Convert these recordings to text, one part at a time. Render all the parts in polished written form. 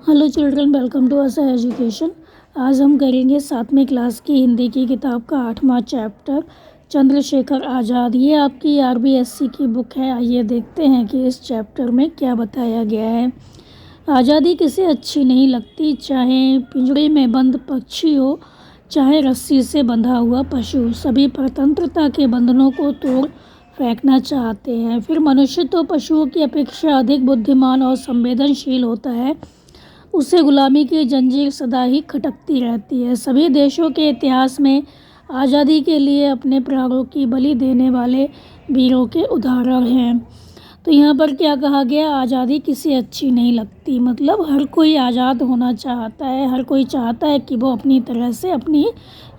Hello children, welcome to असा education. आज हम करेंगे 7वीं क्लास की हिंदी की किताब का 8वां चैप्टर चंद्रशेखर आज़ाद। ये आपकी आरबीएससी की बुक है। आइए देखते हैं कि इस चैप्टर में क्या बताया गया है। आज़ादी किसे अच्छी नहीं लगती, चाहे पिंजरे में बंद पक्षी हो, चाहे रस्सी से बंधा हुआ पशु। सभी स्वतंत्रता के बंधनों को तोड़ फेंकना चाहते हैं। फिर मनुष्य तो पशुओं की अपेक्षा अधिक बुद्धिमान और संवेदनशील होता है। उसे गुलामी की जंजीर सदा ही खटकती रहती है। सभी देशों के इतिहास में आज़ादी के लिए अपने प्राणों की बलि देने वाले वीरों के उदाहरण हैं। तो यहाँ पर क्या कहा गया, आज़ादी किसी अच्छी नहीं लगती, मतलब हर कोई आज़ाद होना चाहता है। हर कोई चाहता है कि वो अपनी तरह से अपनी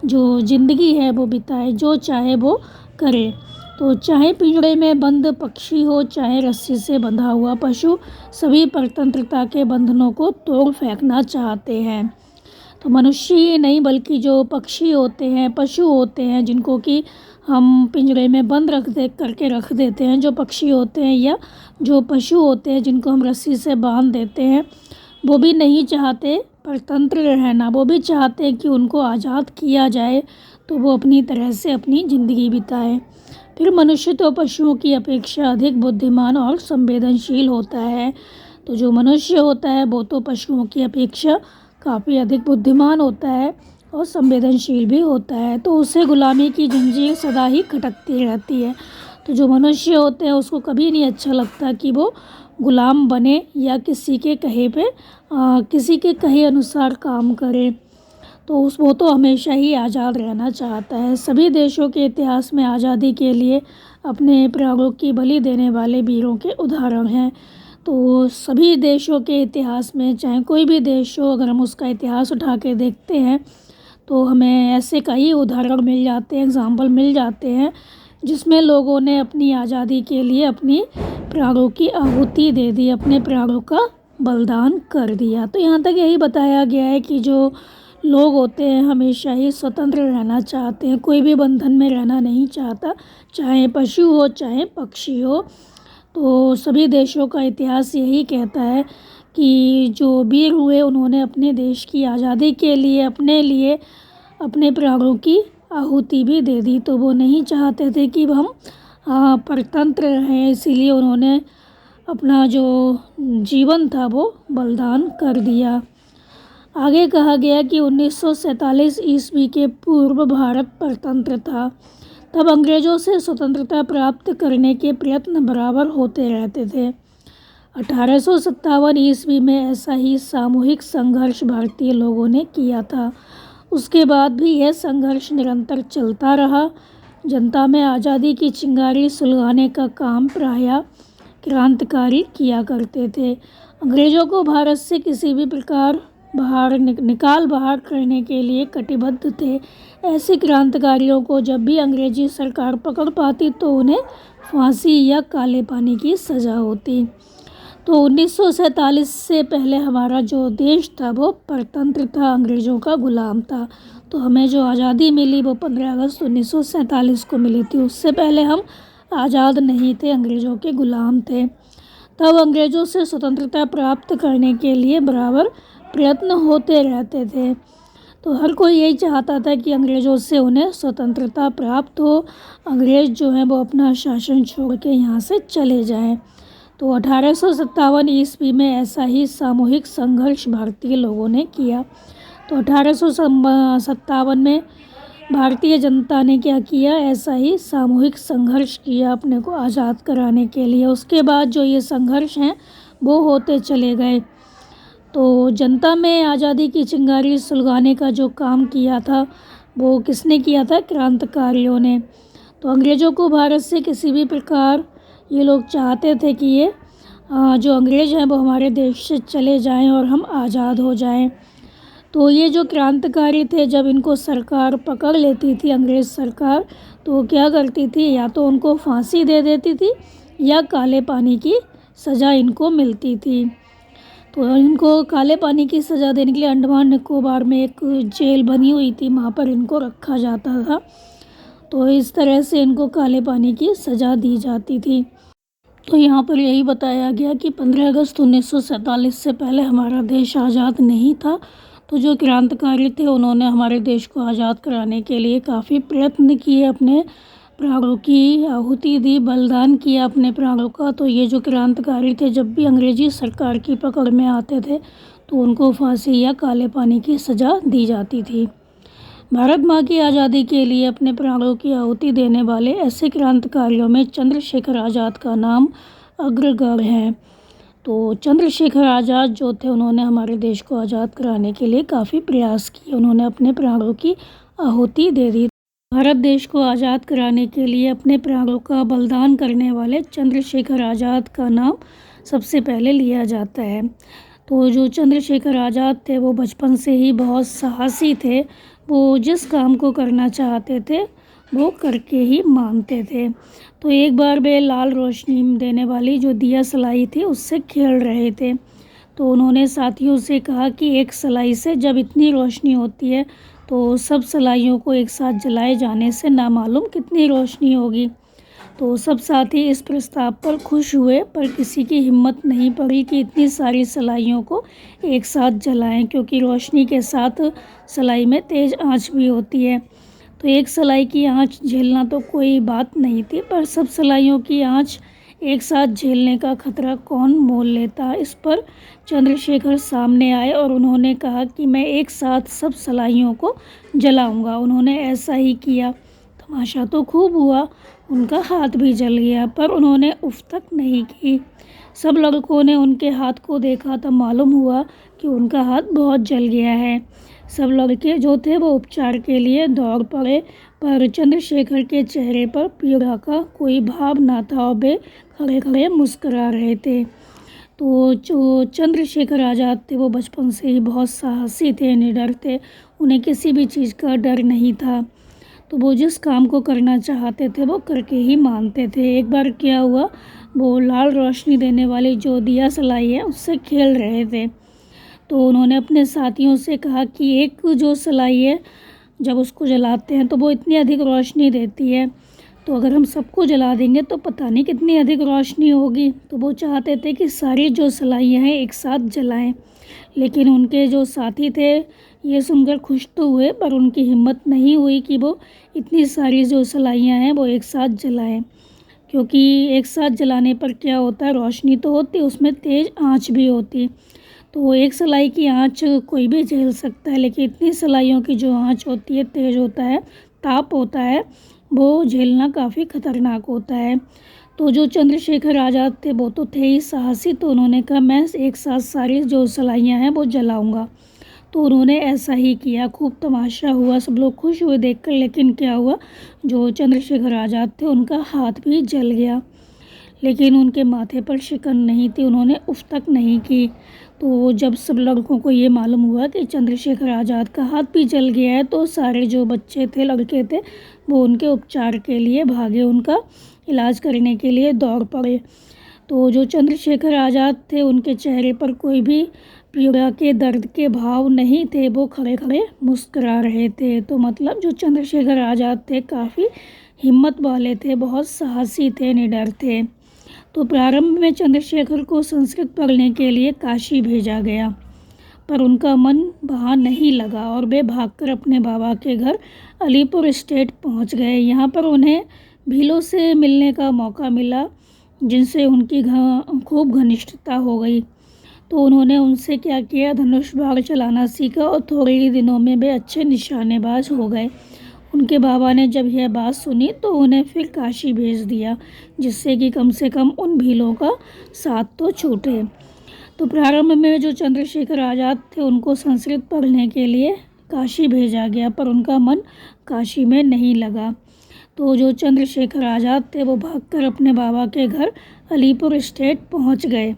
जो ज़िंदगी है वो बिताए, जो चाहे वो करे। तो चाहे पिंजरे में बंद पक्षी हो, चाहे रस्सी से बंधा हुआ पशु, सभी स्वतंत्रता के बंधनों को तोड़ फेंकना चाहते हैं। तो मनुष्य ही नहीं बल्कि जो पक्षी होते हैं, पशु होते हैं, जिनको कि हम पिंजरे में बंद रख देते हैं, जो पक्षी होते हैं या जो पशु होते हैं जिनको हम रस्सी से बांध देते हैं, वो भी नहीं चाहते स्वतंत्र रहना। वो भी चाहते हैं कि उनको आज़ाद किया जाए तो वो अपनी तरह से अपनी ज़िंदगी बिताए। फिर मनुष्य तो पशुओं की अपेक्षा अधिक बुद्धिमान और संवेदनशील होता है। तो जो मनुष्य होता है वो तो पशुओं की अपेक्षा काफ़ी अधिक बुद्धिमान होता है और संवेदनशील भी होता है। तो उसे गुलामी की जंजीर सदा ही खटकती रहती है। तो जो मनुष्य होते हैं उसको कभी नहीं अच्छा लगता कि वो गुलाम बने या किसी के किसी के कहे अनुसार काम करे। तो वो तो हमेशा ही आज़ाद रहना चाहता है। सभी देशों के इतिहास में आज़ादी के लिए अपने प्राणों की बलि देने वाले वीरों के उदाहरण हैं। तो सभी देशों के इतिहास में, चाहे कोई भी देश हो, अगर हम उसका इतिहास उठा के देखते हैं तो हमें ऐसे कई उदाहरण मिल जाते हैं, एग्जाम्पल मिल जाते हैं, जिसमें लोगों ने अपनी आज़ादी के लिए अपनी प्राणों की आहुति दे दी, अपने प्राणों का बलिदान कर दिया। तो यहाँ तक यही बताया गया है कि जो लोग होते हैं हमेशा ही स्वतंत्र रहना चाहते हैं, कोई भी बंधन में रहना नहीं चाहता, चाहे पशु हो चाहे पक्षी हो। तो सभी देशों का इतिहास यही कहता है कि जो वीर हुए उन्होंने अपने देश की आज़ादी के लिए अपने प्राणों की आहुति भी दे दी। तो वो नहीं चाहते थे कि हम स्वतंत्र रहें, इसीलिए उन्होंने अपना जो जीवन था वो बलिदान कर दिया। आगे कहा गया कि 1947 ईस्वी के पूर्व भारत स्वतंत्र था। तब अंग्रेज़ों से स्वतंत्रता प्राप्त करने के प्रयत्न बराबर होते रहते थे। 1857 ईस्वी में ऐसा ही सामूहिक संघर्ष भारतीय लोगों ने किया था। उसके बाद भी यह संघर्ष निरंतर चलता रहा। जनता में आज़ादी की चिंगारी सुलगाने का काम प्रायः क्रांतिकारी किया करते थे। अंग्रेज़ों को भारत से किसी भी प्रकार बाहर करने के लिए कटिबद्ध थे। ऐसे क्रांतिकारियों को जब भी अंग्रेजी सरकार पकड़ पाती तो उन्हें फांसी या काले पानी की सज़ा होती। तो 1947 से पहले हमारा जो देश था वो स्वतंत्र था, अंग्रेज़ों का गुलाम था। तो हमें जो आज़ादी मिली वो 15 अगस्त 1947 को मिली थी। उससे पहले हम आज़ाद नहीं थे, अंग्रेज़ों के गुलाम थे। तब अंग्रेज़ों से स्वतंत्रता प्राप्त करने के लिए बराबर प्रयत्न होते रहते थे। तो हर कोई यही चाहता था कि अंग्रेज़ों से उन्हें स्वतंत्रता प्राप्त हो, अंग्रेज़ जो है वो अपना शासन छोड़ के यहाँ से चले जाएं। तो 1857 ईस्वी में ऐसा ही सामूहिक संघर्ष भारतीय लोगों ने किया। तो 1857 में भारतीय जनता ने क्या किया, ऐसा ही सामूहिक संघर्ष किया अपने को आज़ाद कराने के लिए। उसके बाद जो ये संघर्ष हैं वो होते चले गए। तो जनता में आज़ादी की चिंगारी सुलगाने का जो काम किया था वो किसने किया था, क्रांतिकारियों ने। तो अंग्रेज़ों को भारत से किसी भी प्रकार ये लोग चाहते थे कि ये जो अंग्रेज़ हैं वो हमारे देश से चले जाएं और हम आज़ाद हो जाएं। तो ये जो क्रांतिकारी थे, जब इनको सरकार पकड़ लेती थी, अंग्रेज़ सरकार, तो क्या करती थी, या तो उनको फांसी दे देती थी या काले पानी की सज़ा इनको मिलती थी। तो इनको काले पानी की सज़ा देने के लिए अंडमान निकोबार में एक जेल बनी हुई थी, वहाँ पर इनको रखा जाता था। तो इस तरह से इनको काले पानी की सज़ा दी जाती थी। तो यहाँ पर यही बताया गया कि 15 अगस्त 1947 से पहले हमारा देश आज़ाद नहीं था। तो जो क्रांतिकारी थे उन्होंने हमारे देश को आज़ाद कराने के लिए काफ़ी प्रयत्न किए, अपने प्राणों की आहुति दी, बलिदान किया अपने प्राणों का। तो ये जो क्रांतिकारी थे जब भी अंग्रेजी सरकार की पकड़ में आते थे तो उनको फांसी या काले पानी की सज़ा दी जाती थी। भारत माँ की आज़ादी के लिए अपने प्राणों की आहुति देने वाले ऐसे क्रांतिकारियों में चंद्रशेखर आज़ाद का नाम अग्रगण्य है। तो चंद्रशेखर आज़ाद जो थे उन्होंने हमारे देश को आज़ाद कराने के लिए काफ़ी प्रयास किए, उन्होंने अपने प्राणों की आहुति दे दी। भारत देश को आज़ाद कराने के लिए अपने प्राणों का बलिदान करने वाले चंद्रशेखर आज़ाद का नाम सबसे पहले लिया जाता है। तो जो चंद्रशेखर आज़ाद थे वो बचपन से ही बहुत साहसी थे। वो जिस काम को करना चाहते थे वो करके ही मानते थे। तो एक बार वे लाल रोशनी देने वाली जो दिया सलाई थी उससे खेल रहे थे। तो उन्होंने साथियों से कहा कि एक सलाई से जब इतनी रोशनी होती है तो सब सलाइयों को एक साथ जलाए जाने से नामालूम कितनी रोशनी होगी। तो सब साथी इस प्रस्ताव पर खुश हुए, पर किसी की हिम्मत नहीं पड़ी कि इतनी सारी सलाइयों को एक साथ जलाएं, क्योंकि रोशनी के साथ सलाई में तेज़ आंच भी होती है। तो एक सलाई की आंच झेलना तो कोई बात नहीं थी, पर सब सलाइयों की आंच एक साथ झेलने का खतरा कौन मोल लेता। इस पर चंद्रशेखर सामने आए और उन्होंने कहा कि मैं एक साथ सब सलाइयों को जलाऊंगा। उन्होंने ऐसा ही किया। तमाशा तो खूब हुआ, उनका हाथ भी जल गया, पर उन्होंने उफ तक नहीं की। सब लड़कों ने उनके हाथ को देखा तब मालूम हुआ कि उनका हाथ बहुत जल गया है। सब लड़के जो थे वो उपचार के लिए दौड़ पड़े, पर चंद्रशेखर के चेहरे पर पीड़ा का कोई भाव न था और वे खड़े खड़े मुस्करा रहे थे। तो जो चंद्रशेखर आज़ाद थे वो बचपन से ही बहुत साहसी थे, निडर थे, उन्हें किसी भी चीज़ का डर नहीं था। तो वो जिस काम को करना चाहते थे वो करके ही मानते थे। एक बार क्या हुआ, वो लाल रोशनी देने वाली जो दिया सलाई है उससे खेल रहे थे। तो उन्होंने अपने साथियों से कहा कि एक जो सलाई है जब उसको जलाते हैं तो वो इतनी अधिक रोशनी देती है, तो अगर हम सबको जला देंगे तो पता नहीं कितनी अधिक रोशनी होगी। तो वो चाहते थे कि सारी जो सलाइयाँ हैं एक साथ जलाएं, लेकिन उनके जो साथी थे ये सुनकर खुश तो हुए, पर उनकी हिम्मत नहीं हुई कि वो इतनी सारी जो सलाइयाँ हैं वो एक साथ जलाएं, क्योंकि एक साथ जलाने पर क्या होता है, रोशनी तो होती है, उसमें तेज़ आंच भी होती। तो एक सलाई की आंच कोई भी झेल सकता है, लेकिन इतनी सलाइयों की जो आंच होती है, तेज़ होता है, ताप होता है, वो झेलना काफ़ी खतरनाक होता है। तो जो चंद्रशेखर आज़ाद थे वो तो थे ही साहसी, तो उन्होंने कहा मैं एक साथ सारी जो सलाइयाँ हैं वो जलाऊंगा। तो उन्होंने ऐसा ही किया। खूब तमाशा हुआ, सब लोग खुश हुए देखकर, लेकिन क्या हुआ, जो चंद्रशेखर आज़ाद थे उनका हाथ भी जल गया, लेकिन उनके माथे पर शिकन नहीं थी, उन्होंने उफ तक नहीं की। तो जब सब लड़कों को ये मालूम हुआ कि चंद्रशेखर आज़ाद का हाथ भी जल गया है तो सारे जो बच्चे थे, लड़के थे, वो उनके उपचार के लिए भागे, उनका इलाज करने के लिए दौड़ पड़े। तो जो चंद्रशेखर आज़ाद थे उनके चेहरे पर कोई भी पीड़ा के, दर्द के भाव नहीं थे, वो खड़े खड़े मुस्करा रहे थे। तो मतलब जो चंद्रशेखर आज़ाद थे काफ़ी हिम्मत वाले थे, बहुत साहसी थे, निडर थे। तो प्रारंभ में चंद्रशेखर को संस्कृत पढ़ने के लिए काशी भेजा गया, पर उनका मन वहाँ नहीं लगा और वे भागकर अपने बाबा के घर अलीपुर स्टेट पहुँच गए। यहाँ पर उन्हें भीलों से मिलने का मौका मिला, जिनसे उनकी खूब घनिष्ठता हो गई। तो उन्होंने उनसे क्या किया, धनुष बाण चलाना सीखा और थोड़े ही दिनों में वे अच्छे निशानेबाज हो गए। उनके बाबा ने जब यह बात सुनी तो उन्हें फिर काशी भेज दिया, जिससे कि कम से कम उन भीलों का साथ तो छूटे। तो प्रारंभ में जो चंद्रशेखर आज़ाद थे उनको संस्कृत पढ़ने के लिए काशी भेजा गया, पर उनका मन काशी में नहीं लगा। तो जो चंद्रशेखर आज़ाद थे वो भागकर अपने बाबा के घर अलीपुर स्टेट पहुंच गए।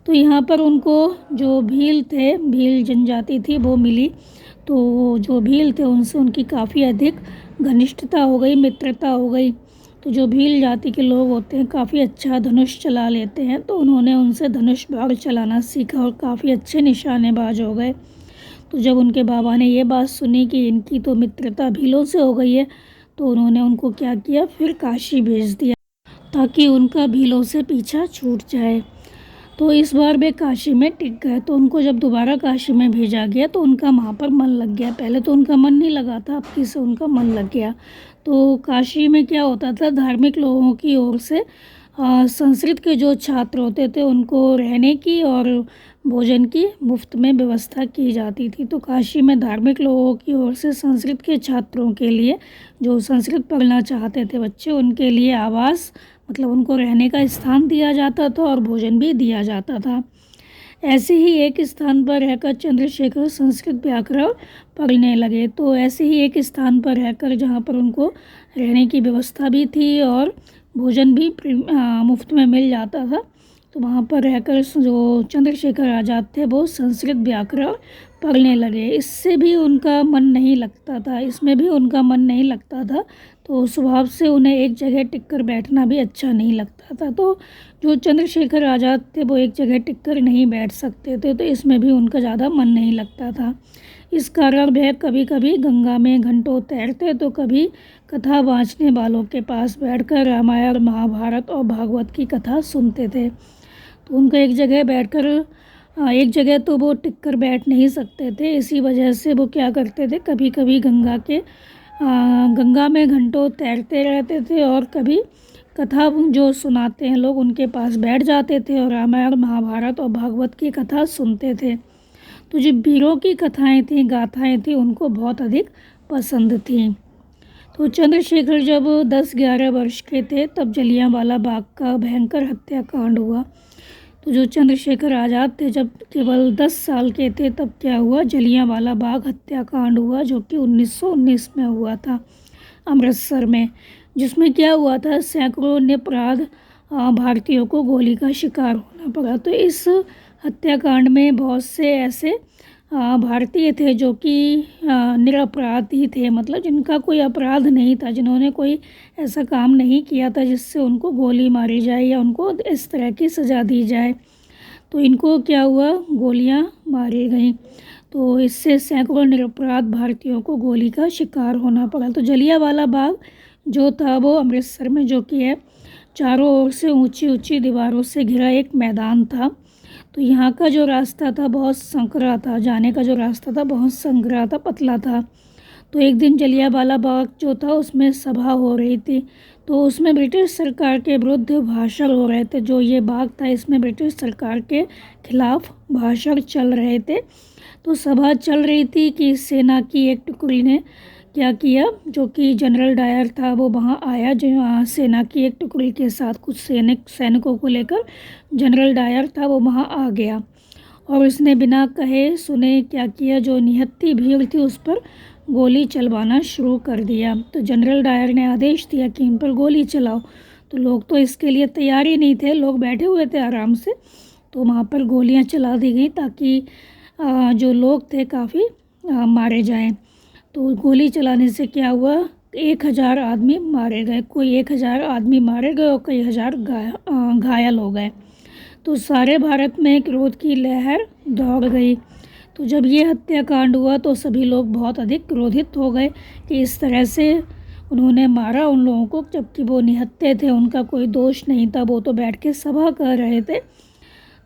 तो यहाँ पर उनको जो भील थे, भील जनजाति थी, वो मिली। तो जो भील थे उनसे उनकी काफ़ी अधिक घनिष्ठता हो गई, मित्रता हो गई। तो जो भील जाति के लोग होते हैं काफ़ी अच्छा धनुष चला लेते हैं, तो उन्होंने उनसे धनुष बाण चलाना सीखा और काफ़ी अच्छे निशानेबाज हो गए। तो जब उनके बाबा ने ये बात सुनी कि इनकी तो मित्रता भीलों से हो गई है, तो उन्होंने उनको क्या किया, फिर काशी भेज दिया। ताकि उनका भीलों से पीछा छूट जाए। तो इस बार वे काशी में टिक गए। तो उनको जब दोबारा काशी में भेजा गया तो उनका वहाँ पर मन लग गया। पहले तो उनका मन नहीं लगा था, अब किसी उनका मन लग गया। तो काशी में क्या होता था, धार्मिक लोगों की ओर से संस्कृत के जो छात्र होते थे उनको रहने की और भोजन की मुफ्त में व्यवस्था की जाती थी। तो काशी में धार्मिक लोगों की ओर से संस्कृत के छात्रों के लिए, जो संस्कृत पढ़ना चाहते थे बच्चे, उनके लिए आवास मतलब उनको रहने का स्थान दिया जाता था और भोजन भी दिया जाता था। ऐसे ही एक स्थान पर रहकर चंद्रशेखर संस्कृत व्याकरण पढ़ने लगे। तो ऐसे ही एक स्थान पर रहकर जहाँ पर उनको रहने की व्यवस्था भी थी और भोजन भी मुफ्त में मिल जाता था, तो वहाँ पर रहकर जो चंद्रशेखर आज़ाद थे वो संस्कृत व्याकरण पढ़ने लगे। इससे भी उनका मन नहीं लगता था, इसमें भी उनका मन नहीं लगता था। तो स्वभाव से उन्हें एक जगह टिक कर बैठना भी अच्छा नहीं लगता था। तो जो चंद्रशेखर आज़ाद थे वो एक जगह टिक कर नहीं बैठ सकते थे, तो इसमें भी उनका ज़्यादा मन नहीं लगता था। इस कारण वह कभी कभी गंगा में घंटों तैरते, तो कभी कथा वाँचने वालों के पास बैठकर रामायण, महाभारत और भागवत की कथा सुनते थे। तो उनका एक जगह बैठकर एक जगह तो वो टिक कर बैठ नहीं सकते थे। इसी वजह से वो क्या करते थे, कभी कभी गंगा में घंटों तैरते रहते थे और कभी कथा जो सुनाते हैं लोग उनके पास बैठ जाते थे और रामायण, महाभारत और भागवत की कथा सुनते थे। तो जो वीरों की कथाएं थी, गाथाएं थी, उनको बहुत अधिक पसंद थी। तो चंद्रशेखर जब 10-11 वर्ष के थे तब जलियांवाला बाग का भयंकर हत्याकांड हुआ। तो जो चंद्रशेखर आज़ाद थे जब केवल 10 साल के थे तब क्या हुआ, जलियांवाला बाग हत्याकांड हुआ, जो कि 1919 में हुआ था अमृतसर में। जिसमें क्या हुआ था, सैकड़ों निरपराध भारतीयों को गोली का शिकार होना पड़ा। तो इस हत्याकांड में बहुत से ऐसे भारतीय थे जो कि निरपराधी थे, मतलब जिनका कोई अपराध नहीं था, जिन्होंने कोई ऐसा काम नहीं किया था जिससे उनको गोली मारी जाए या उनको इस तरह की सज़ा दी जाए। तो इनको क्या हुआ, गोलियां मारी गईं। तो इससे सैकड़ों निरपराध भारतीयों को गोली का शिकार होना पड़ा। तो जलियांवाला बाग जो था वो अमृतसर में, जो कि है चारों ओर से ऊंची ऊंची दीवारों से घिरा एक मैदान था। तो यहाँ का जो रास्ता था बहुत संकरा था, जाने का जो रास्ता था बहुत संकरा था, पतला था। तो एक दिन जलियांवाला बाग जो था उसमें सभा हो रही थी। तो उसमें ब्रिटिश सरकार के विरुद्ध भाषण हो रहे थे। जो ये बाग था इसमें ब्रिटिश सरकार के खिलाफ भाषण चल रहे थे। तो सभा चल रही थी कि सेना की एक टुकड़ी ने क्या किया, जो कि जनरल डायर था वो वहाँ आया। जो सेना की एक टुकड़ी के साथ कुछ सैनिकों को लेकर जनरल डायर था वो वहाँ आ गया और उसने बिना कहे सुने क्या किया, जो निहत्थी भीड़ थी उस पर गोली चलवाना शुरू कर दिया। तो जनरल डायर ने आदेश दिया कि इन पर गोली चलाओ। तो लोग तो इसके लिए तैयार ही नहीं थे, लोग बैठे हुए थे आराम से। तो वहाँ पर गोलियाँ चला दी गई ताकि जो लोग थे काफ़ी मारे जाएं। तो गोली चलाने से क्या हुआ, 1000 आदमी मारे गए, कोई 1000 आदमी मारे गए और कई हज़ार घायल हो गए। तो सारे भारत में क्रोध की लहर दौड़ गई। तो जब ये हत्याकांड हुआ तो सभी लोग बहुत अधिक क्रोधित हो गए कि इस तरह से उन्होंने मारा उन लोगों को, जबकि वो निहत्थे थे, उनका कोई दोष नहीं था, वो तो बैठ के सभा कर रहे थे।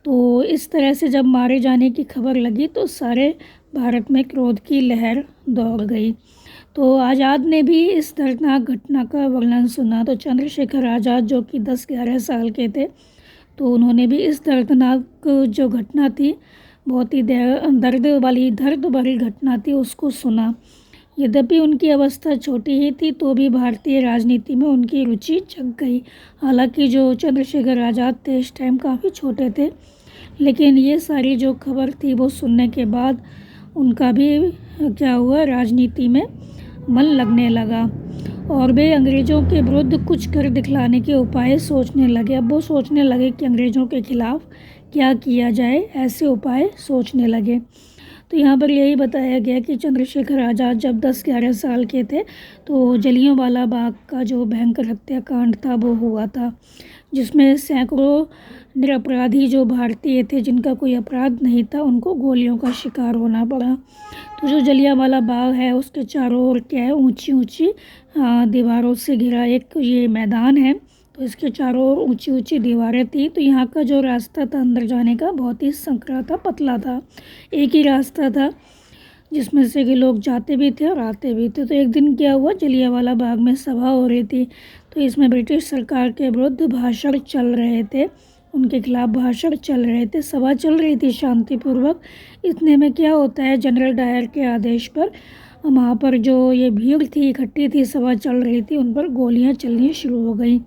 तो इस तरह से जब मारे जाने की खबर लगी तो सारे भारत में क्रोध की लहर दौड़ गई। तो आज़ाद ने भी इस दर्दनाक घटना का वर्णन सुना। तो चंद्रशेखर आज़ाद जो कि 10-11 साल के थे, तो उन्होंने भी इस दर्दनाक जो घटना थी, बहुत ही दर्द भरी घटना थी, उसको सुना। यद्यपि उनकी अवस्था छोटी ही थी तो भी भारतीय राजनीति में उनकी रुचि जग गई। हालांकि जो चंद्रशेखर आज़ाद थे इस टाइम काफ़ी छोटे थे, लेकिन ये सारी जो खबर थी वो सुनने के बाद उनका भी क्या हुआ, राजनीति में मन लगने लगा और वे अंग्रेज़ों के विरुद्ध कुछ कर दिखलाने के उपाय सोचने लगे। अब वो सोचने लगे कि अंग्रेज़ों के खिलाफ क्या किया जाए, ऐसे उपाय सोचने लगे। तो यहाँ पर यही बताया गया कि चंद्रशेखर आज़ाद जब 10-11 साल के थे तो जलियांवाला बाग का जो भयंकर हत्याकांड था वो हुआ था, जिसमें सैकड़ों निरपराधी जो भारतीय थे, जिनका कोई अपराध नहीं था, उनको गोलियों का शिकार होना पड़ा। तो जो जलियांवाला बाग है उसके चारों ओर क्या है, ऊंची ऊंची दीवारों से घिरा एक ये मैदान है। तो तो इसके चारों ओर ऊंची ऊंची दीवारें थी। तो यहाँ का जो रास्ता था अंदर जाने का बहुत ही संकरा था, पतला था। एक ही रास्ता था जिसमें से कि लोग जाते भी थे और आते भी थे। तो एक दिन क्या हुआ, जलियांवाला बाग में सभा हो रही थी। तो इसमें ब्रिटिश सरकार के विरुद्ध भाषण चल रहे थे, उनके खिलाफ भाषण चल रहे थे। सभा चल रही थी शांतिपूर्वक। इतने में क्या होता है, जनरल डायर के आदेश पर वहाँ पर जो ये भीड़ थी, इकट्ठी थी, सभा चल रही थी, उन पर गोलियाँ चलनी शुरू हो गई।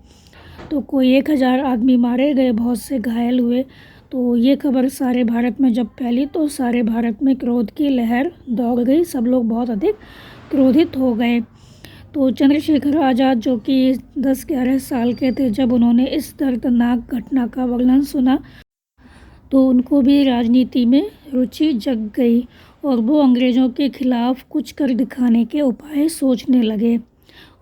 तो कोई 1000 आदमी मारे गए, बहुत से घायल हुए। तो ये खबर सारे भारत में जब फैली तो सारे भारत में क्रोध की लहर दौड़ गई, सब लोग बहुत अधिक क्रोधित हो गए। तो चंद्रशेखर आज़ाद जो कि 10-11 साल के थे, जब उन्होंने इस दर्दनाक घटना का वर्णन सुना तो उनको भी राजनीति में रुचि जग गई और वो अंग्रेज़ों के खिलाफ कुछ कर दिखाने के उपाय सोचने लगे।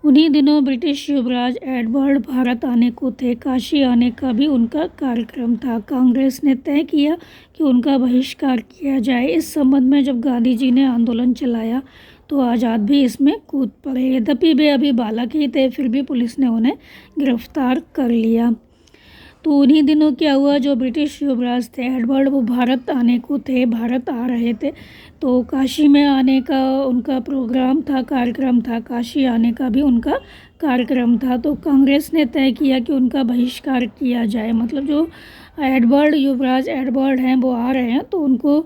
उन्हीं दिनों ब्रिटिश युवराज एडवर्ड भारत आने को थे। काशी आने का भी उनका कार्यक्रम था। कांग्रेस ने तय किया कि उनका बहिष्कार किया जाए। इस संबंध में जब गांधी जी ने आंदोलन चलाया तो आज़ाद भी इसमें कूद पड़े। यद्यपि वे अभी बालक ही थे, फिर भी पुलिस ने उन्हें गिरफ्तार कर लिया। तो उन्हीं दिनों क्या हुआ, जो ब्रिटिश युवराज थे एडवर्ड, वो भारत आने को थे, भारत आ रहे थे। तो काशी में आने का उनका प्रोग्राम था, कार्यक्रम था, काशी आने का भी उनका कार्यक्रम था। तो कांग्रेस ने तय किया कि उनका बहिष्कार किया जाए, मतलब जो एडवर्ड, युवराज एडवर्ड हैं वो आ रहे हैं तो उनको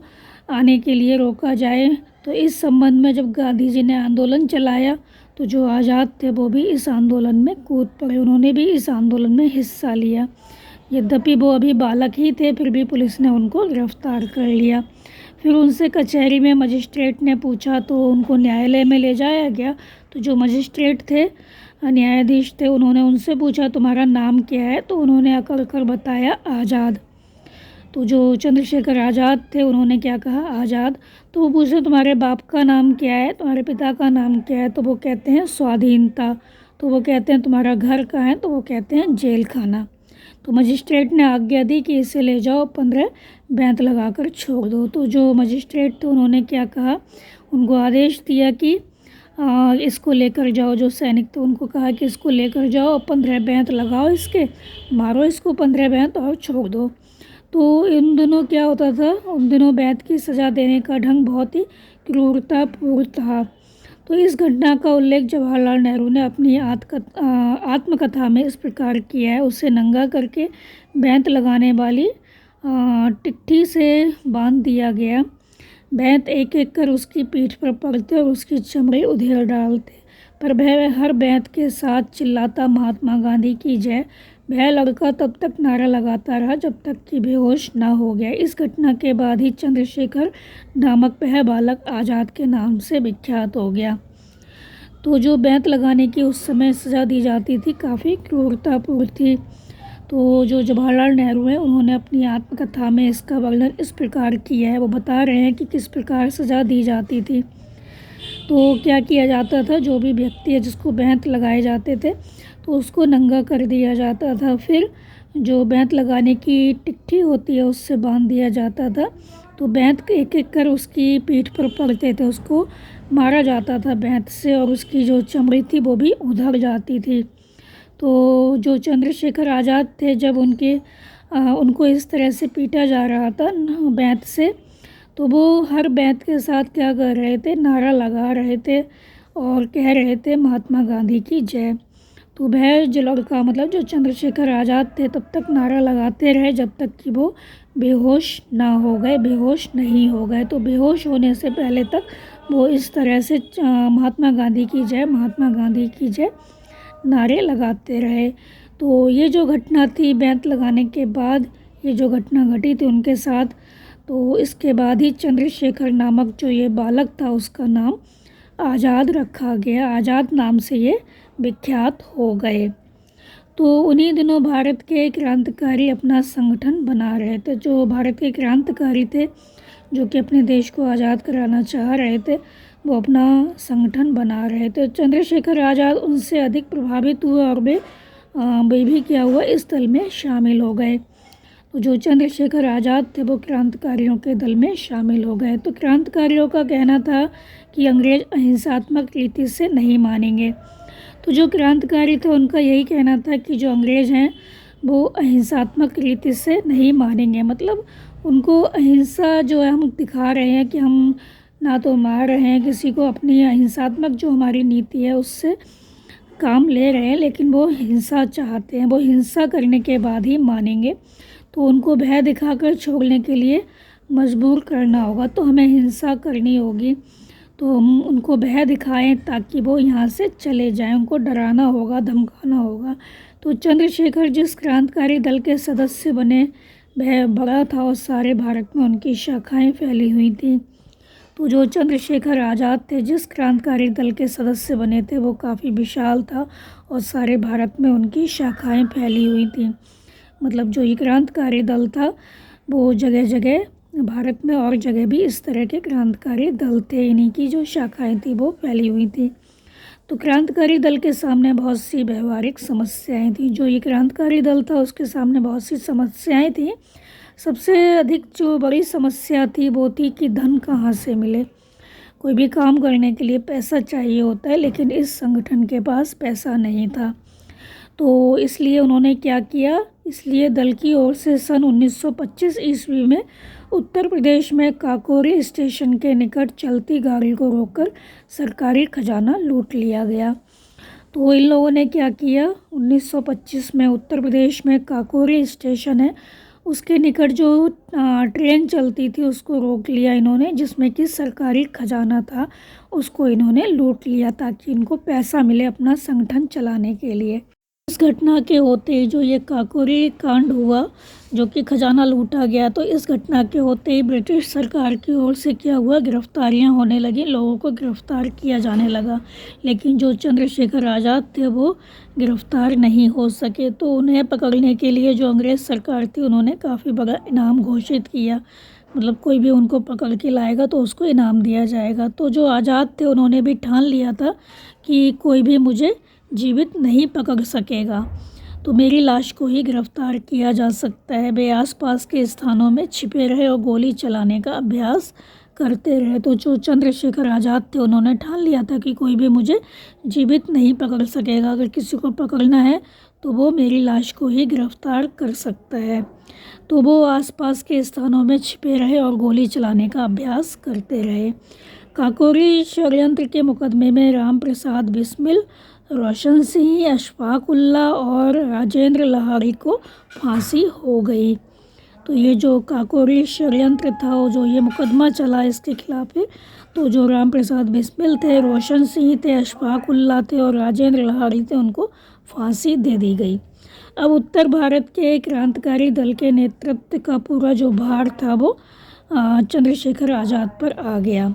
आने के लिए रोका जाए। तो इस संबंध में जब गांधी जी ने आंदोलन चलाया तो जो आज़ाद थे वो भी इस आंदोलन में कूद पड़े, उन्होंने भी इस आंदोलन में हिस्सा लिया। यद्यपि वो अभी बालक ही थे, फिर भी पुलिस ने उनको गिरफ्तार कर लिया। फिर उनसे कचहरी में मजिस्ट्रेट ने पूछा तो उनको न्यायालय में ले जाया गया। तो जो मजिस्ट्रेट थे, न्यायाधीश थे, उन्होंने उनसे पूछा तुम्हारा नाम क्या है, तो उन्होंने अकड़ कर बताया आज़ाद। तो जो चंद्रशेखर आज़ाद थे उन्होंने क्या कहा, आज़ाद। तो वो पूछे तुम्हारे बाप का नाम क्या है, तुम्हारे पिता का नाम क्या है, तो वो कहते हैं स्वाधीनता। तो वो कहते हैं तुम्हारा घर कहाँ है, तो वो कहते हैं जेल खाना। तो मजिस्ट्रेट ने आज्ञा दी कि इसे ले जाओ, 15 बेंत लगाकर छोड़ दो। तो जो मजिस्ट्रेट थे उन्होंने क्या कहा, उनको आदेश दिया कि इसको लेकर जाओ। जो सैनिक थे उनको कहा कि इसको लेकर जाओ, 15 बेंत लगाओ, इसके मारो इसको 15 बेंत और छोड़ दो। तो इन दिनों क्या होता था, उन दिनों बेंत की सज़ा देने का ढंग बहुत ही क्रूरतापूर्ण था। तो इस घटना का उल्लेख जवाहरलाल नेहरू ने अपनी आत्मकथा में इस प्रकार किया है। उसे नंगा करके बेंत लगाने वाली टिट्ठी से बांध दिया गया। बेंत एक एक कर उसकी पीठ पर पड़ते और उसकी चमड़ी उधेड़ डालते, पर वह हर बेंत के साथ चिल्लाता महात्मा गांधी की जय। वह लड़का तब तक नारा लगाता रहा जब तक कि बेहोश ना हो गया। इस घटना के बाद ही चंद्रशेखर नामक वह बालक आज़ाद के नाम से विख्यात हो गया। तो जो बेंत लगाने की उस समय सज़ा दी जाती थी काफ़ी क्रूरतापूर्ण थी। तो जो जवाहरलाल नेहरू हैं उन्होंने अपनी आत्मकथा में इसका वर्णन इस प्रकार किया है। वो बता रहे हैं कि किस प्रकार सज़ा दी जाती थी। तो क्या किया जाता था, जो भी व्यक्ति है जिसको बेंत लगाए जाते थे तो उसको नंगा कर दिया जाता था। फिर जो बेंत लगाने की टिट्ठी होती है उससे बांध दिया जाता था। तो बेंत एक एक कर उसकी पीठ पर पड़ते थे, उसको मारा जाता था बेंत से और उसकी जो चमड़ी थी वो भी उधड़ जाती थी। तो जो चंद्रशेखर आज़ाद थे, जब उनको इस तरह से पीटा जा रहा था बेंत से, तो वो हर बेंत के साथ क्या कर रहे थे, नारा लगा रहे थे और कह रहे थे महात्मा गांधी की जय। तो वह जो लड़का, मतलब जो चंद्रशेखर आज़ाद थे, तब तक नारा लगाते रहे जब तक कि वो बेहोश ना हो गए, बेहोश नहीं हो गए। तो बेहोश होने से पहले तक वो इस तरह से महात्मा गांधी की जय, महात्मा गांधी की जय नारे लगाते रहे। तो ये जो घटना थी बेंत लगाने के बाद, ये जो घटना घटी थी उनके साथ, तो इसके बाद ही चंद्रशेखर नामक जो ये बालक था उसका नाम आज़ाद रखा गया। आज़ाद नाम से ये विख्यात हो गए। तो उन्हीं दिनों भारत के क्रांतिकारी अपना संगठन बना रहे थे। जो भारत के क्रांतिकारी थे जो कि अपने देश को आज़ाद कराना चाह रहे थे, वो अपना संगठन बना रहे थे। चंद्रशेखर आज़ाद उनसे अधिक प्रभावित हुए और वे भी क्या हुआ, इस दल में शामिल हो गए। तो जो चंद्रशेखर आज़ाद थे वो क्रांतिकारियों के दल में शामिल हो गए। तो क्रांतिकारियों का कहना था कि अंग्रेज़ अहिंसात्मक रीति से नहीं मानेंगे। तो जो क्रांतिकारी थे उनका यही कहना था कि जो अंग्रेज़ हैं वो अहिंसात्मक रीति से नहीं मानेंगे। मतलब उनको अहिंसा जो है हम दिखा रहे हैं कि हम ना तो मार रहे हैं किसी को, अपनी अहिंसात्मक जो हमारी नीति है उससे काम ले रहे हैं, लेकिन वो हिंसा चाहते हैं, वो हिंसा करने के बाद ही मानेंगे। तो उनको भय दिखाकर छोड़ने के लिए मजबूर करना होगा, तो हमें हिंसा करनी होगी। तो हम उनको भय दिखाएं ताकि वो यहाँ से चले जाएं, उनको डराना होगा, धमकाना होगा। तो चंद्रशेखर जिस क्रांतिकारी दल के सदस्य बने वह बड़ा था और सारे भारत में उनकी शाखाएं फैली हुई थी। तो जो चंद्रशेखर आज़ाद थे जिस क्रांतिकारी दल के सदस्य बने थे वो काफ़ी विशाल था और सारे भारत में उनकी शाखाएं फैली हुई थी। मतलब जो ये क्रांतिकारी दल था वो जगह जगह भारत में और जगह भी इस तरह के क्रांतिकारी दल थे, इन्हीं की जो शाखाएं थी वो फैली हुई थी। तो क्रांतिकारी दल के सामने बहुत सी व्यवहारिक समस्याएं थी। जो ये क्रांतिकारी दल था उसके सामने बहुत सी समस्याएं थी। सबसे अधिक जो बड़ी समस्या थी वो थी कि धन कहाँ से मिले। कोई भी काम करने के लिए पैसा चाहिए होता है, लेकिन इस संगठन के पास पैसा नहीं था। तो इसलिए उन्होंने क्या किया, इसलिए दल की ओर से सन 1925 ईस्वी में उत्तर प्रदेश में काकोरी स्टेशन के निकट चलती गाड़ी को रोककर सरकारी खजाना लूट लिया गया। तो इन लोगों ने क्या किया, 1925 में उत्तर प्रदेश में काकोरी स्टेशन है उसके निकट जो ट्रेन चलती थी उसको रोक लिया इन्होंने, जिसमें कि सरकारी खजाना था उसको इन्होंने लूट लिया ताकि इनको पैसा मिले अपना संगठन चलाने के लिए। इस घटना के होते जो ये काकोरी कांड हुआ जो कि खजाना लूटा गया, तो इस घटना के होते ही ब्रिटिश सरकार की ओर से क्या हुआ, गिरफ्तारियां होने लगी, लोगों को गिरफ्तार किया जाने लगा। लेकिन जो चंद्रशेखर आज़ाद थे वो गिरफ्तार नहीं हो सके। तो उन्हें पकड़ने के लिए जो अंग्रेज़ सरकार थी उन्होंने काफ़ी बड़ा इनाम घोषित किया। मतलब कोई भी उनको पकड़ के लाएगा तो उसको इनाम दिया जाएगा। तो जो आज़ाद थे उन्होंने भी ठान लिया था कि कोई भी मुझे जीवित नहीं पकड़ सकेगा, तो मेरी लाश को ही गिरफ्तार किया जा सकता है। वे आसपास के स्थानों में छिपे रहे और गोली चलाने का अभ्यास करते रहे। तो जो चंद्रशेखर आज़ाद थे उन्होंने ठान लिया था कि कोई भी मुझे जीवित नहीं पकड़ सकेगा, अगर किसी को पकड़ना है तो वो मेरी लाश को ही गिरफ्तार कर सकता है। तो वो आसपास के स्थानों में छिपे रहे और गोली चलाने का अभ्यास करते रहे। काकोरी षड्यंत्र के मुकदमे में राम प्रसाद बिस्मिल, रोशन सिंह, अशफाक उल्लाह और राजेंद्र लाहिड़ी को फांसी हो गई। तो ये जो काकोरी षड्यंत्र था और जो ये मुकदमा चला इसके खिलाफ है, तो जो राम प्रसाद बिस्मिल थे, रोशन सिंह थे, अशफाक उल्लाह थे और राजेंद्र लाहिड़ी थे, उनको फांसी दे दी गई। अब उत्तर भारत के क्रांतिकारी दल के नेतृत्व का पूरा जो भार था वो चंद्रशेखर आज़ाद पर आ गया।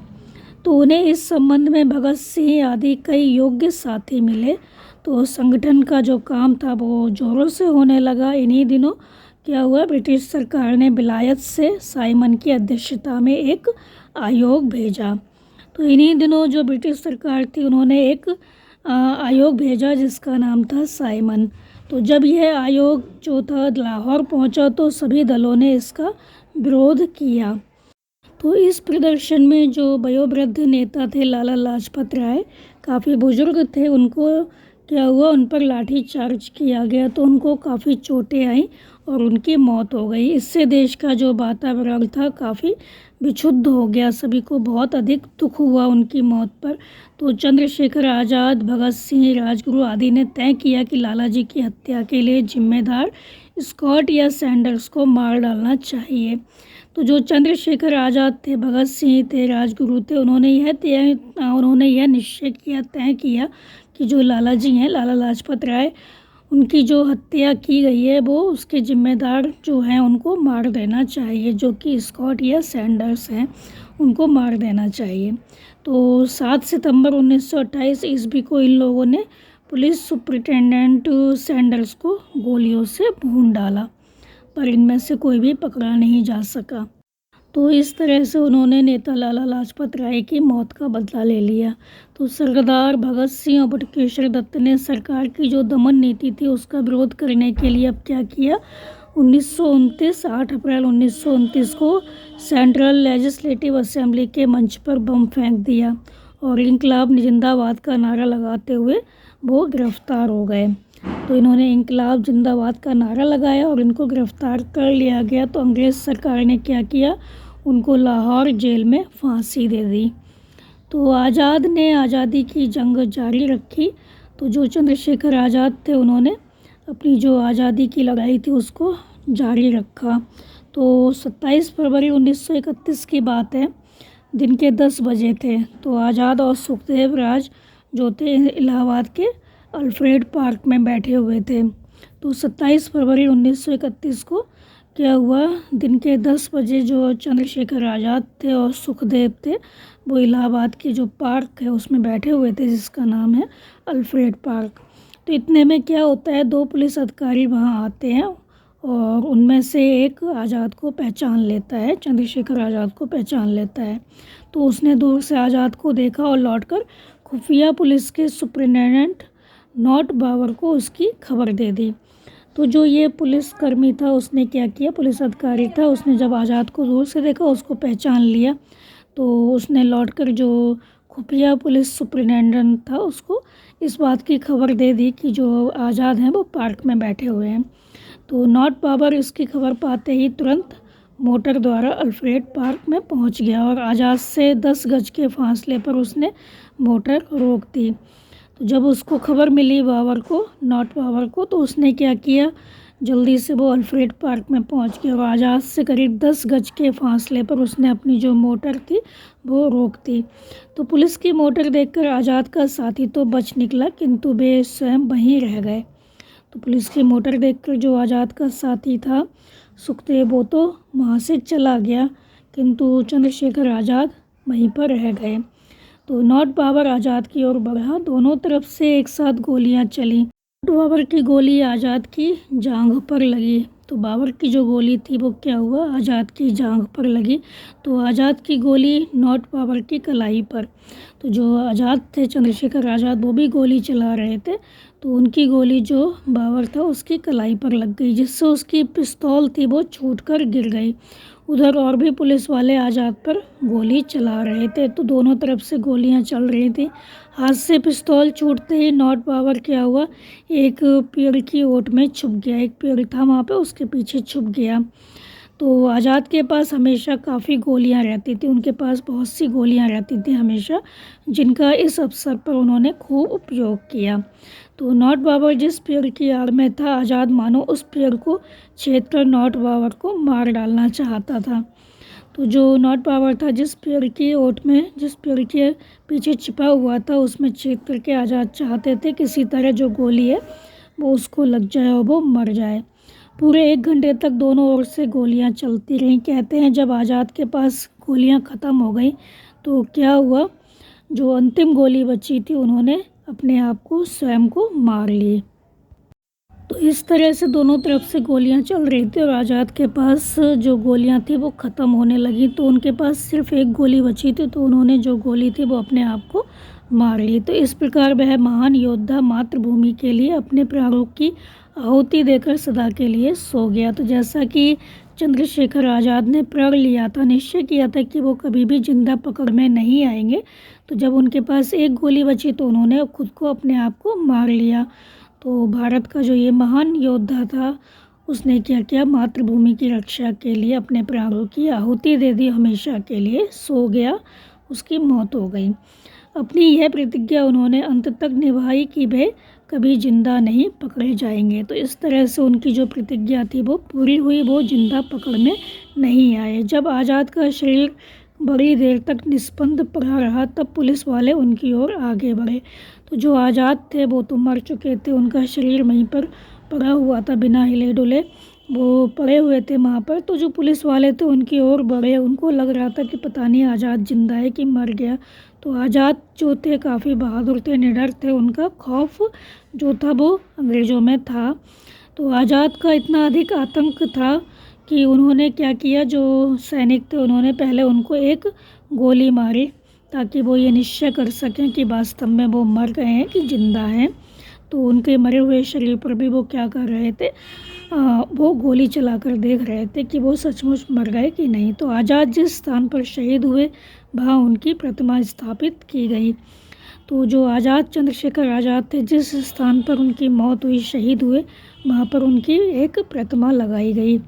तो उन्हें इस संबंध में भगत सिंह आदि कई योग्य साथी मिले। तो संगठन का जो काम था वो जोरों से होने लगा। इन्हीं दिनों क्या हुआ, ब्रिटिश सरकार ने विलायत से साइमन की अध्यक्षता में एक आयोग भेजा। तो इन्हीं दिनों जो ब्रिटिश सरकार थी उन्होंने एक आयोग भेजा जिसका नाम था साइमन। तो जब यह आयोग जो था लाहौर पहुंचा तो सभी दलों ने इसका विरोध किया। तो इस प्रदर्शन में जो वयोवृद्ध नेता थे लाला लाजपत राय, काफ़ी बुजुर्ग थे, उनको क्या हुआ, उन पर लाठी चार्ज किया गया तो उनको काफ़ी चोटें आईं और उनकी मौत हो गई। इससे देश का जो वातावरण था काफ़ी विक्षुब्ध हो गया, सभी को बहुत अधिक दुख हुआ उनकी मौत पर। तो चंद्रशेखर आज़ाद, भगत सिंह, राजगुरु आदि ने तय किया कि लाला जी की हत्या के लिए जिम्मेदार स्कॉट या सैंडर्स को मार डालना चाहिए। तो जो चंद्रशेखर आज़ाद थे, भगत सिंह थे, राजगुरु थे, उन्होंने यह निश्चय किया, तय किया कि जो लाला जी हैं, लाला लाजपत राय, उनकी जो हत्या की गई है वो उसके जिम्मेदार जो हैं उनको मार देना चाहिए, जो कि स्कॉट या सैंडर्स हैं, उनको मार देना चाहिए। तो 7 सितंबर 1928 ईस्वी को इन लोगों ने पुलिस सुपरिटेंडेंट सैंडर्स को गोलियों से भून डाला, पर इनमें से कोई भी पकड़ा नहीं जा सका। तो इस तरह से उन्होंने नेता लाला लाजपत राय की मौत का बदला ले लिया। तो सरदार भगत सिंह और बटुकेश्वर दत्त ने सरकार की जो दमन नीति थी उसका विरोध करने के लिए अब क्या किया, 8 अप्रैल 1929 को सेंट्रल लेजिस्लेटिव असेंबली के मंच पर बम फेंक दिया और इंकलाब जिंदाबाद का नारा लगाते हुए वो गिरफ्तार हो गए। तो इन्होंने इंकलाब जिंदाबाद का नारा लगाया और इनको गिरफ्तार कर लिया गया। तो अंग्रेज़ सरकार ने क्या किया, उनको लाहौर जेल में फांसी दे दी। तो आज़ाद ने आज़ादी की जंग जारी रखी। तो जो चंद्रशेखर आज़ाद थे उन्होंने अपनी जो आज़ादी की लड़ाई थी उसको जारी रखा। तो 27 फरवरी 1931 की बात है, दिन के 10 बजे थे। तो आज़ाद और सुखदेव राज जो थे इलाहाबाद के अल्फ्रेड पार्क में बैठे हुए थे। तो 27 फरवरी 1931 को क्या हुआ, दिन के 10 बजे जो चंद्रशेखर आज़ाद थे और सुखदेव थे वो इलाहाबाद के जो पार्क है उसमें बैठे हुए थे जिसका नाम है अल्फ्रेड पार्क। तो इतने में क्या होता है, 2 पुलिस अधिकारी वहाँ आते हैं और उनमें से एक आज़ाद को पहचान लेता है, चंद्रशेखर आज़ाद को पहचान लेता है। तो उसने दूर से आज़ाद को देखा और लौटकर खुफिया पुलिस के सुपरिटेंडेंट नॉट बाबर को उसकी खबर दे दी। तो जो ये पुलिसकर्मी था उसने क्या किया, पुलिस अधिकारी था, उसने जब आज़ाद को दूर से देखा उसको पहचान लिया। तो उसने लौटकर जो खुफिया पुलिस सुपरिटेंडेंट था उसको इस बात की खबर दे दी कि जो आज़ाद हैं वो पार्क में बैठे हुए हैं। तो नॉट बाबर इसकी खबर पाते ही तुरंत मोटर द्वारा अल्फ्रेड पार्क में पहुंच गया और आज़ाद से 10 गज के फासले पर उसने मोटर रोक दी। तो जब उसको खबर मिली नॉट बाबर को, तो उसने क्या किया, जल्दी से वो अल्फ्रेड पार्क में पहुंच गया और आज़ाद से करीब 10 गज के फासले पर उसने अपनी जो मोटर थी वो रोक दी। तो पुलिस की मोटर देखकर आज़ाद का साथी तो बच निकला किंतु वे स्वयं वहीं रह गए। तो पुलिस की मोटर देखकर जो आज़ाद का साथी था सुखदेव वो तो वहाँ से चला गया किंतु चंद्रशेखर आज़ाद वहीं पर रह गए। तो नॉट बाबर आज़ाद की ओर बढ़ा, दोनों तरफ से एक साथ गोलियां चली। नॉट बाबर की गोली आज़ाद की जांघ पर लगी। तो बाबर की जो गोली थी वो क्या हुआ, आज़ाद की जांघ पर लगी। तो आज़ाद की गोली नॉट बाबर की कलाई पर। तो जो आज़ाद थे चंद्रशेखर आज़ाद वो भी गोली चला रहे थे, तो उनकी गोली जो बाबर था उसकी कलाई पर लग गई जिससे उसकी पिस्तौल थी वो छूटकर गिर गई। उधर और भी पुलिस वाले आज़ाद पर गोली चला रहे थे। तो दोनों तरफ से गोलियां चल रही थी। हाथ से पिस्तौल छूटते ही नॉट बाबर क्या हुआ, एक पेड़ की ओट में छुप गया। एक पेड़ था वहाँ पे, उसके पीछे छुप गया। तो आज़ाद के पास हमेशा काफ़ी गोलियां रहती थी, उनके पास बहुत सी गोलियां रहती थी हमेशा, जिनका इस अवसर पर उन्होंने खूब उपयोग किया। तो नॉट बाबर जिस पेड़ की आड़ में था, आज़ाद मानो उस पेड़ को छेद कर नॉट बाबर को मार डालना चाहता था। तो जो नॉट बाबर था जिस पेड़ की ओट में, जिस पेड़ के पीछे छिपा हुआ था उसमें छेद करके आज़ाद चाहते थे किसी तरह जो गोली है वो उसको लग जाए और वो मर जाए। पूरे 1 घंटे तक दोनों ओर से गोलियां चलती रहीं। कहते हैं जब आज़ाद के पास गोलियां ख़त्म हो गई तो क्या हुआ, जो अंतिम गोली बची थी उन्होंने अपने आप को स्वयं को मार ली। तो इस तरह से दोनों तरफ से गोलियां चल रही थी और आज़ाद के पास जो गोलियां थी वो ख़त्म होने लगी। तो उनके पास सिर्फ एक गोली बची थी, तो उन्होंने जो गोली थी वो अपने आप को मार ली। तो इस प्रकार वह महान योद्धा मातृभूमि के लिए अपने प्राणों की आहुति देकर सदा के लिए सो गया। तो जैसा कि चंद्रशेखर आज़ाद ने प्रण लिया था, निश्चय किया था कि वो कभी भी जिंदा पकड़ में नहीं आएंगे, तो जब उनके पास एक गोली बची तो उन्होंने खुद को अपने आप को मार लिया। तो भारत का जो ये महान योद्धा था उसने क्या किया, मातृभूमि की रक्षा के लिए अपने प्राणों की आहुति दे दी, हमेशा के लिए सो गया, उसकी मौत हो गई। अपनी यह प्रतिज्ञा उन्होंने अंत तक निभाई कि वे कभी जिंदा नहीं पकड़े जाएंगे। तो इस तरह से उनकी जो प्रतिज्ञा थी वो पूरी हुई, वो जिंदा पकड़ में नहीं आए। जब आज़ाद का शरीर बड़ी देर तक निस्पंद पड़ा रहा तब पुलिस वाले उनकी ओर आगे बढ़े। तो जो आज़ाद थे वो तो मर चुके थे, उनका शरीर वहीं पर पड़ा हुआ था, बिना हिले डुले वो पड़े हुए थे वहाँ पर। तो जो पुलिस वाले थे उनकी ओर बढ़े, उनको लग रहा था कि पता नहीं आज़ाद जिंदा है कि मर गया। तो आज़ाद जो थे काफ़ी बहादुर थे, निडर थे, उनका खौफ जो था वो अंग्रेज़ों में था। तो आज़ाद का इतना अधिक आतंक था कि उन्होंने क्या किया, जो सैनिक थे उन्होंने पहले उनको एक गोली मारी ताकि वो ये निश्चय कर सकें कि वास्तव में वो मर गए हैं कि जिंदा हैं। तो उनके मरे हुए शरीर पर भी वो क्या कर रहे थे, वो गोली चलाकर देख रहे थे कि वो सचमुच मर गए कि नहीं। तो आज़ाद जिस स्थान पर शहीद हुए वहाँ उनकी प्रतिमा स्थापित की गई। तो जो आज़ाद चंद्रशेखर आज़ाद थे, जिस स्थान पर उनकी मौत हुई, शहीद हुए, वहाँ पर उनकी एक प्रतिमा लगाई गई।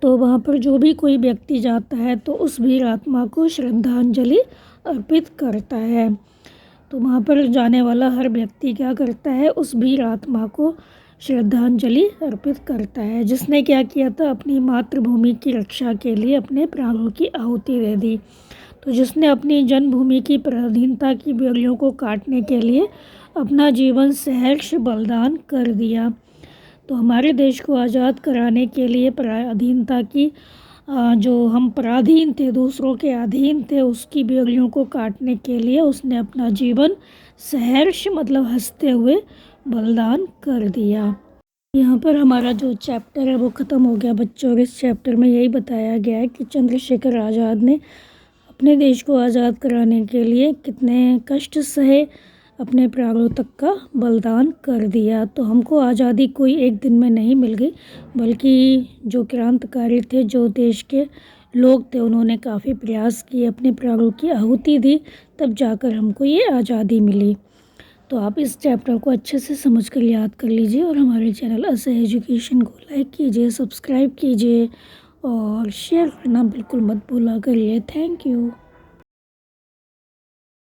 तो वहाँ पर जो भी कोई व्यक्ति जाता है तो उस वीर आत्मा को श्रद्धांजलि अर्पित करता है। तो वहाँ पर जाने वाला हर व्यक्ति क्या करता है, उस वीर आत्मा को श्रद्धांजलि अर्पित करता है, जिसने क्या किया था, अपनी मातृभूमि की रक्षा के लिए अपने प्राणों की आहुति दे दी। तो जिसने अपनी जन्मभूमि की पराधीनता की बेड़ियों को काटने के लिए अपना जीवन सहर्ष बलिदान कर दिया। तो हमारे देश को आज़ाद कराने के लिए पराधीनता की जो हम पराधीन थे, दूसरों के अधीन थे, उसकी बेड़ियों को काटने के लिए उसने अपना जीवन सहर्ष मतलब हंसते हुए बलिदान कर दिया। यहाँ पर हमारा जो चैप्टर है वो ख़त्म हो गया बच्चों। और इस चैप्टर में यही बताया गया है कि चंद्रशेखर आज़ाद ने अपने देश को आज़ाद कराने के लिए कितने कष्ट सहे, अपने प्राणों तक का बलिदान कर दिया। तो हमको आज़ादी कोई एक दिन में नहीं मिल गई, बल्कि जो क्रांतिकारी थे, जो देश के लोग थे, उन्होंने काफ़ी प्रयास किए, अपने प्राणों की आहुति दी, तब जाकर हमको ये आज़ादी मिली। तो आप इस चैप्टर को अच्छे से समझ कर याद कर लीजिए और हमारे चैनल असह एजुकेशन को लाइक कीजिए, सब्सक्राइब कीजिए और शेयर करना बिल्कुल मत भूला करिए। Thank you.